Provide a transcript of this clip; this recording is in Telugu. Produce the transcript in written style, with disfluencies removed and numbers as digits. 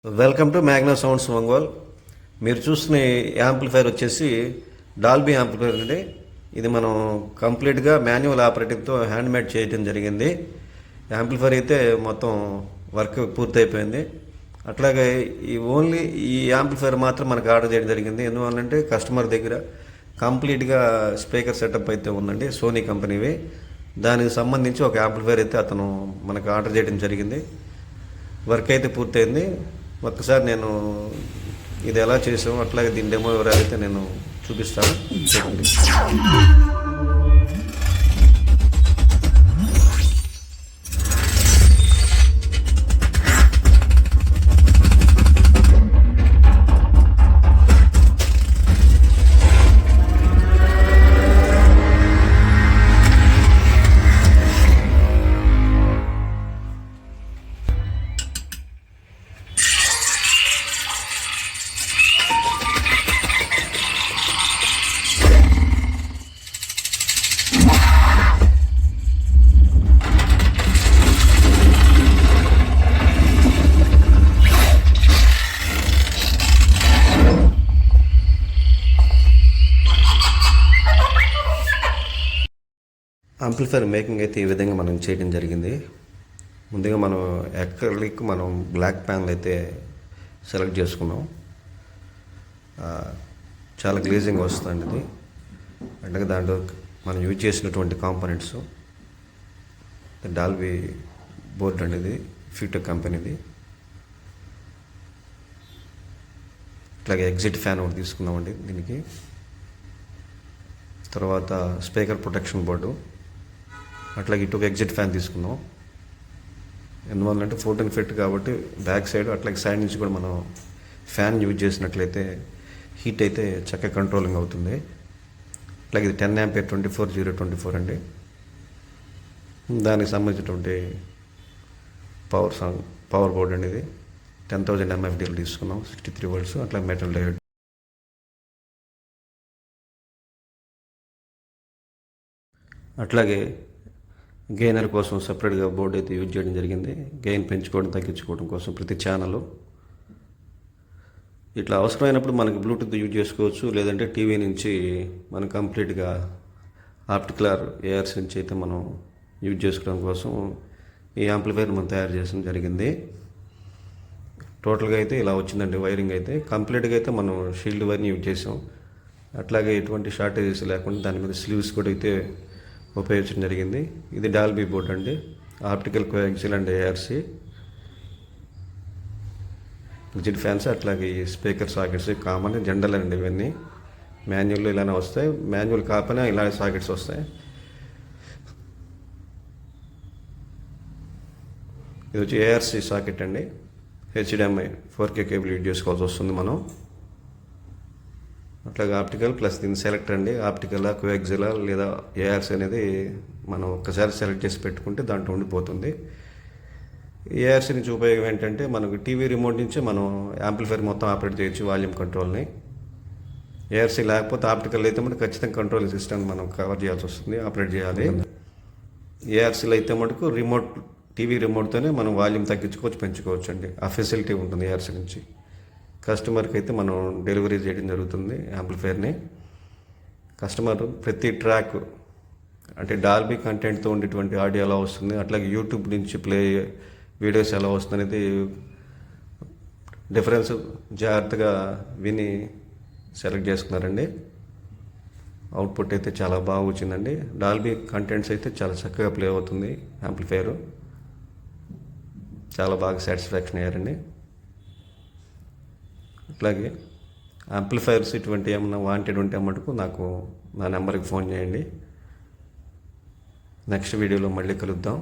Welcome to Magna sounds Ongole. మీరు చూస్తున్న యాంప్లిఫైర్ వచ్చేసి డాల్బీ యాంప్లిఫైర్ అండి. ఇది మనం కంప్లీట్గా మాన్యువల్ ఆపరేటింగ్తో హ్యాండ్ మేడ్ చేయడం జరిగింది. యాంప్లిఫైర్ అయితే మొత్తం వర్క్ పూర్తయిపోయింది. అట్లాగే ఓన్లీ ఈ యాంప్లిఫైర్ మాత్రం మనకు ఆర్డర్ చేయడం జరిగింది. ఎందువల్లంటే కస్టమర్ దగ్గర కంప్లీట్గా స్పీకర్ సెటప్ అయితే ఉందండి, సోనీ కంపెనీవి. దానికి సంబంధించి ఒక యాంప్లిఫైర్ అయితే అతను మనకు ఆర్డర్ చేయడం జరిగింది. వర్క్ అయితే పూర్తయింది. ఒక్కసారి నేను ఇది ఎలా చేసాము అట్లాగే దీని డెమో వివరాలు అయితే నేను చూపిస్తాను. చూడండి. యాంప్లిఫైర్ మేకింగ్ అయితే ఈ విధంగా మనం చేయడం జరిగింది. ముందుగా మనం యాక్రిలిక్ మనం బ్లాక్ ప్యానల్ అయితే సెలెక్ట్ చేసుకున్నాం. చాలా గ్లేజింగ్ వస్తుందండి ఇది. అంటే దాంట్లో మనం యూజ్ చేసినటువంటి కాంపోనెంట్స్ డాల్బీ బోర్డ్ అండి, ఇది ఫ్యూటెక్ కంపెనీది. ఇట్లాగే ఎగ్జిట్ ఫ్యాన్ ఒకటి తీసుకున్నామండి దీనికి. తర్వాత స్పీకర్ ప్రొటెక్షన్ బోర్డు, అట్లాగే ఇటు ఎగ్జిట్ ఫ్యాన్ తీసుకున్నాం. ఎందువల్లంటే 14 ఫీట్ కాబట్టి బ్యాక్ సైడ్ అట్లాగే సైడ్ నుంచి కూడా మనం ఫ్యాన్ యూజ్ చేసినట్లయితే హీట్ అయితే చక్కగా కంట్రోలింగ్ అవుతుంది. అట్లాగే ఇది 10 ఆంపియర్ 24024 అండి. దానికి సంబంధించినటువంటి పవర్ బోర్డ్ అండి, ఇది 10,000 MFDలు తీసుకున్నాం, 63 volts. అట్లా మెటల్ డయోడ్. అట్లాగే గెయినర్ కోసం సపరేట్గా బోర్డు అయితే యూజ్ చేయడం జరిగింది. గెయిన్ పెంచుకోవడం తగ్గించుకోవడం కోసం ప్రతి ఛానల్. ఇట్లా అవసరమైనప్పుడు మనకి బ్లూటూత్ యూజ్ చేసుకోవచ్చు, లేదంటే టీవీ నుంచి మనం కంప్లీట్గా ఆప్టికలర్ ఏఆర్స్ నుంచి అయితే మనం యూజ్ చేసుకోవడం కోసం ఈ యాంప్లిఫైర్ మనం తయారు చేయడం జరిగింది. టోటల్గా అయితే ఇలా వచ్చిందండి వైరింగ్ అయితే. కంప్లీట్గా అయితే మనం షీల్డ్ వైర్ని యూజ్ చేసాం. అట్లాగే ఎటువంటి షార్టేజెస్ లేకుండా దాని మీద స్లీవ్స్ కూడా అయితే ఉపయోగించడం జరిగింది. ఇది డాల్బీ బోర్డ్ అండి, optical coaxial and ARC exit fans. అట్లాగే ఈ స్పీకర్ సాకెట్స్ కామన్ జనరల్ అండి, ఇవన్నీ మాన్యువల్ ఇలానే వస్తాయి. మాన్యువల్ కాకపోయినా ఇలాంటి సాకెట్స్ వస్తాయి. ఇది వచ్చి ఏఆర్సి సాకెట్ అండి, HDMI 4K కేబుల్ యూజ్ చేసుకోవాల్సి వస్తుంది మనం. అట్లాగే ఆప్టికల్ ప్లస్ దీని సెలెక్ట్ అండి, ఆప్టికలా కోయాక్సిలా లేదా ఏఆర్స్ అనేది మనం ఒక్కసారి సెలెక్ట్ చేసి పెట్టుకుంటే దాంట్లో ఉండిపోతుంది. ఏఆర్సీ నుంచి ఉపయోగం ఏంటంటే మనకు టీవీ రిమోట్ నుంచి మనం యాంప్లిఫైర్ మొత్తం ఆపరేట్ చేయొచ్చు, వాల్యూమ్ కంట్రోల్ని. ఏఆర్సీ లేకపోతే ఆప్టికల్ అయితే మనకు ఖచ్చితంగా కంట్రోలింగ్ సిస్టమ్ మనం కవర్ చేయాల్సి వస్తుంది, ఆపరేట్ చేయాలి. ఏఆర్సీలో అయితే మటుకు రిమోట్ టీవీ రిమోట్తోనే మనం వాల్యూమ్ తగ్గించుకోవచ్చు, పెంచుకోవచ్చు అండి. ఆ ఫెసిలిటీ ఉంటుంది ఏఆర్సీ నుంచి. కస్టమర్కి అయితే మనం డెలివరీ చేయడం జరుగుతుంది యాంప్లిఫైర్ని. కస్టమర్ ప్రతి ట్రాక్ అంటే డాల్బీ కంటెంట్తో ఉండేటువంటి ఆడియో ఎలా వస్తుంది, అట్లాగే యూట్యూబ్ నుంచి ప్లే వీడియోస్ ఎలా వస్తుంది అనేది డిఫరెన్స్ జాగ్రత్తగా విని సెలెక్ట్ చేసుకున్నారండి. అవుట్పుట్ అయితే చాలా బాగా వచ్చిందండి. డాల్బీ కంటెంట్స్ అయితే చాలా చక్కగా ప్లే అవుతుంది యాంప్లిఫైర్. చాలా బాగా సాటిస్ఫాక్షన్ అయ్యారండి. అట్లాగే యాంప్లిఫైర్స్ ఇటువంటి ఏమన్నా వాంటెడ్ ఉంటే మటుకు నాకు నా నెంబర్కి ఫోన్ చేయండి. నెక్స్ట్ వీడియోలో మళ్ళీ కలుద్దాం.